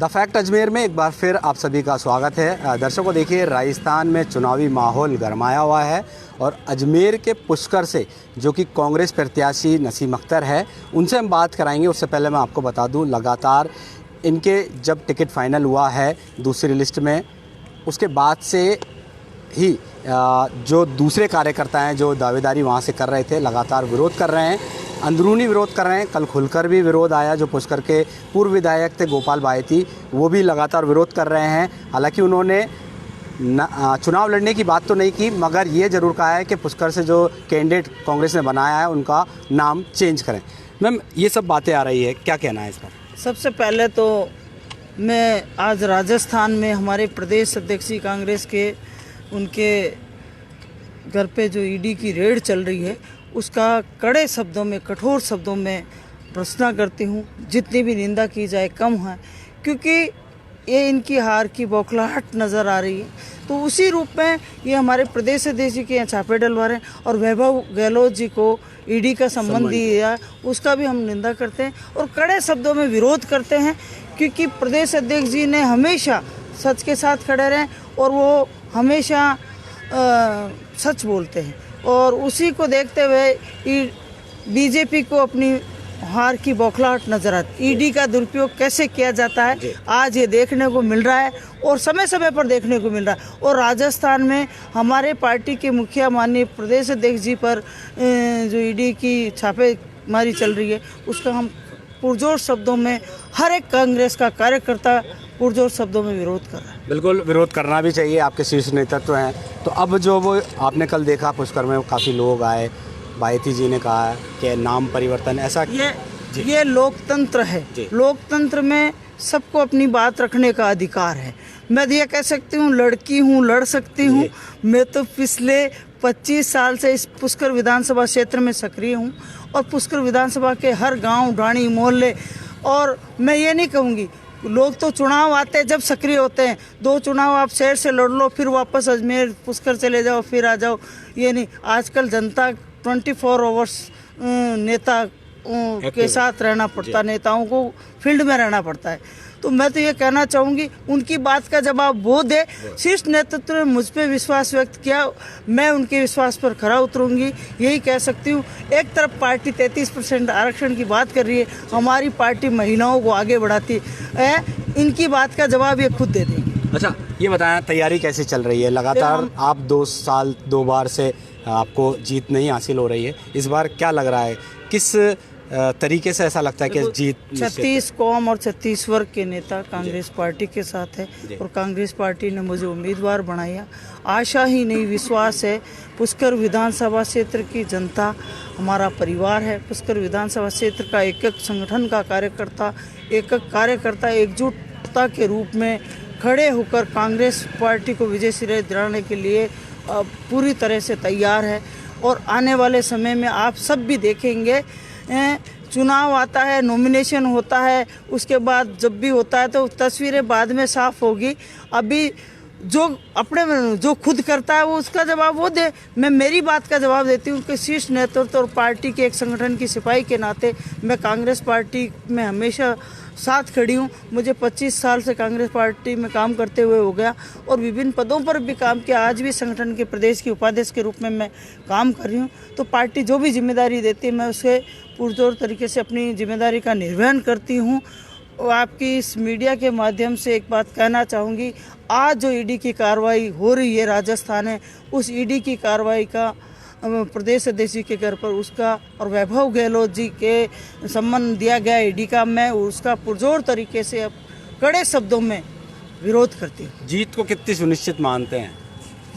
The fact Ajmer में एक बार फिर आप सभी का स्वागत है। दर्शकों, देखिए राजस्थान में चुनावी माहौल गरमाया हुआ है और अजमेर के पुष्कर से जो कि कांग्रेस प्रत्याशी नसीम अख्तर है, उनसे हम बात कराएंगे। उससे पहले मैं आपको बता दूं, लगातार इनके जब टिकट फाइनल हुआ है दूसरी लिस्ट में, उसके बाद से ही जो दूसरे कार्यकर्ता हैं जो दावेदारी वहाँ से कर रहे थे, लगातार विरोध कर रहे हैं, अंदरूनी विरोध कर रहे हैं। कल खुलकर भी विरोध आया। जो पुष्कर के पूर्व विधायक थे गोपाल बायती, वो भी लगातार विरोध कर रहे हैं। हालांकि उन्होंने चुनाव लड़ने की बात तो नहीं की, मगर ये ज़रूर कहा है कि पुष्कर से जो कैंडिडेट कांग्रेस ने बनाया है उनका नाम चेंज करें। मैम, ये सब बातें आ रही है, क्या कहना है इस पर? सबसे पहले तो मैं आज राजस्थान में हमारे प्रदेश अध्यक्ष जी कांग्रेस के, उनके घर पे जो ईडी की रेड चल रही है उसका कड़े शब्दों में, कठोर शब्दों में भर्त्सना करती हूँ। जितनी भी निंदा की जाए कम है, क्योंकि ये इनकी हार की बौखलाहट नज़र आ रही है। तो उसी रूप में ये हमारे प्रदेश अध्यक्ष जी के यहाँ छापे डलवा रहे हैं और वैभव गहलोत जी को ईडी का संबंध दिया, उसका भी हम निंदा करते हैं और कड़े शब्दों में विरोध करते हैं। क्योंकि प्रदेश अध्यक्ष जी ने हमेशा सच के साथ खड़े रहे और वो हमेशा सच बोलते हैं, और उसी को देखते हुए बीजेपी को अपनी हार की बौखलाहट नजर आती। ईडी का दुरुपयोग कैसे किया जाता है आज ये देखने को मिल रहा है और समय समय पर देखने को मिल रहा है। और राजस्थान में हमारे पार्टी के मुखिया माननीय प्रदेश अध्यक्ष जी पर जो ईडी की छापेमारी चल रही है उसका हम पुरजोर शब्दों में, हर एक कांग्रेस का कार्यकर्ता पुरजोर शब्दों में विरोध कर रहा है। बिल्कुल, विरोध करना भी चाहिए, आपके शीर्ष नेतृत्व हैं। तो अब जो वो आपने कल देखा पुष्कर में काफ़ी लोग आए, बायती जी ने कहा कि नाम परिवर्तन, ऐसा ये लोकतंत्र है। लोकतंत्र में सबको अपनी बात रखने का अधिकार है। मैं ये कह सकती हूँ, लड़की हूँ, लड़ सकती हूँ। मैं तो पिछले 25 साल से इस पुष्कर विधानसभा क्षेत्र में सक्रिय हूँ और पुष्कर विधानसभा के हर गांव, ढाणी, मोहल्ले, और मैं ये नहीं कहूँगी, लोग तो चुनाव आते हैं जब सक्रिय होते हैं। 2 चुनाव आप शहर से लड़ लो, फिर वापस अजमेर पुष्कर चले जाओ, फिर आ जाओ, ये नहीं। आजकल जनता 24 आवर्स नेता के साथ रहना पड़ता, नेताओं को फील्ड में रहना पड़ता है। तो मैं तो ये कहना चाहूँगी, उनकी बात का जवाब वो दे। शीर्ष नेतृत्व ने मुझ पर विश्वास व्यक्त किया, मैं उनके विश्वास पर खरा उतरूँगी, यही कह सकती हूँ। एक तरफ पार्टी 33% आरक्षण की बात कर रही है, हमारी पार्टी महिलाओं को आगे बढ़ाती है। इनकी बात का जवाब ये खुद दे देंगे। अच्छा, ये बताया तैयारी कैसे चल रही है? लगातार आप 2 साल 2 बार से आपको जीत नहीं हासिल हो रही है, इस बार क्या लग रहा है, किस तरीके से ऐसा लगता है कि जीत? 36 कौम और 36 वर्ग के नेता कांग्रेस पार्टी के साथ है और कांग्रेस पार्टी ने मुझे उम्मीदवार बनाया। आशा ही नहीं, विश्वास है। पुष्कर विधानसभा क्षेत्र की जनता हमारा परिवार है। पुष्कर विधानसभा क्षेत्र का एक एक संगठन का कार्यकर्ता, एक एक कार्यकर्ता एकजुटता के रूप में खड़े होकर कांग्रेस पार्टी को विजय श्रेय दिलाने के लिए पूरी तरह से तैयार है। और आने वाले समय में आप सब भी देखेंगे, चुनाव आता है, नॉमिनेशन होता है, उसके बाद जब भी होता है तो तस्वीरें बाद में साफ होगी। अभी जो अपने जो खुद करता है वो उसका जवाब वो दे। मैं मेरी बात का जवाब देती हूँ कि शीर्ष नेतृत्व और पार्टी के एक संगठन की सिपाही के नाते मैं कांग्रेस पार्टी में हमेशा साथ खड़ी हूँ। मुझे 25 साल से कांग्रेस पार्टी में काम करते हुए हो गया और विभिन्न पदों पर भी काम किया। आज भी संगठन के प्रदेश की उपाध्यक्ष के रूप में मैं काम कर रही हूँ। तो पार्टी जो भी जिम्मेदारी देती है मैं उसे पुरजोर तरीके से अपनी जिम्मेदारी का निर्वहन करती हूँ। और आपकी इस मीडिया के माध्यम से एक बात कहना चाहूँगी, आज जो ईडी की कार्रवाई हो रही है राजस्थान में, उस ईडी की कार्रवाई का प्रदेश अध्यक्ष जी के घर पर उसका और वैभव गहलोत जी के सम्मान दिया गया ईडी का, मैं उसका पुरजोर तरीके से अब कड़े शब्दों में विरोध करती हूँ। जीत को कितनी सुनिश्चित मानते हैं?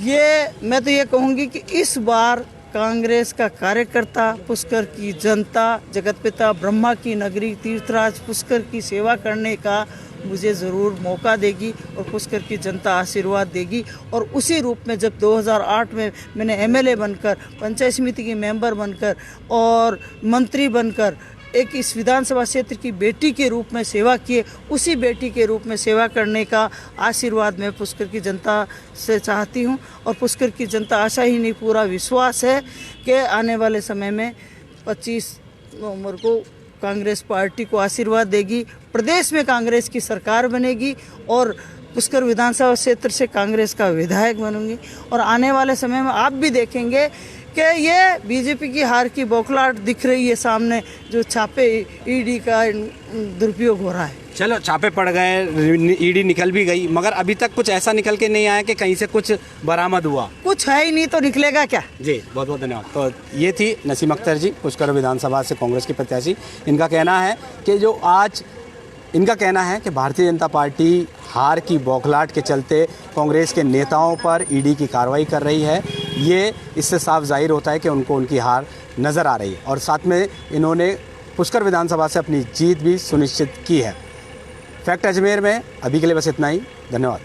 ये मैं तो ये कहूँगी कि इस बार कांग्रेस का कार्यकर्ता, पुष्कर की जनता, जगतपिता ब्रह्मा की नगरी तीर्थराज पुष्कर की सेवा करने का मुझे ज़रूर मौका देगी और पुष्कर की जनता आशीर्वाद देगी। और उसी रूप में जब 2008 में मैंने एमएलए बनकर, पंचायत समिति की मेंबर बनकर और मंत्री बनकर एक इस विधानसभा क्षेत्र की बेटी के रूप में सेवा किए, उसी बेटी के रूप में सेवा करने का आशीर्वाद मैं पुष्कर की जनता से चाहती हूं। और पुष्कर की जनता, आशा ही नहीं पूरा विश्वास है कि आने वाले समय में 25 नवंबर को कांग्रेस पार्टी को आशीर्वाद देगी। प्रदेश में कांग्रेस की सरकार बनेगी और पुष्कर विधानसभा क्षेत्र से कांग्रेस का विधायक बनूंगी। और आने वाले समय में आप भी देखेंगे कि ये बीजेपी की हार की बौखलाहट दिख रही है सामने, जो छापे ईडी का दुरुपयोग हो रहा है। चलो छापे पड़ गए, ईडी निकल भी गई, मगर अभी तक कुछ ऐसा निकल के नहीं आया कि कहीं से कुछ बरामद हुआ। कुछ है ही नहीं तो निकलेगा क्या। जी बहुत बहुत धन्यवाद। तो ये थी नसीम अख्तर जी, पुष्कर विधानसभा से कांग्रेस के प्रत्याशी। इनका कहना है कि भारतीय जनता पार्टी हार की बौखलाहट के चलते कांग्रेस के नेताओं पर ईडी की कार्रवाई कर रही है। ये इससे साफ जाहिर होता है कि उनको उनकी हार नज़र आ रही है और साथ में इन्होंने पुष्कर विधानसभा से अपनी जीत भी सुनिश्चित की है। फैक्ट अजमेर में अभी के लिए बस इतना ही। धन्यवाद।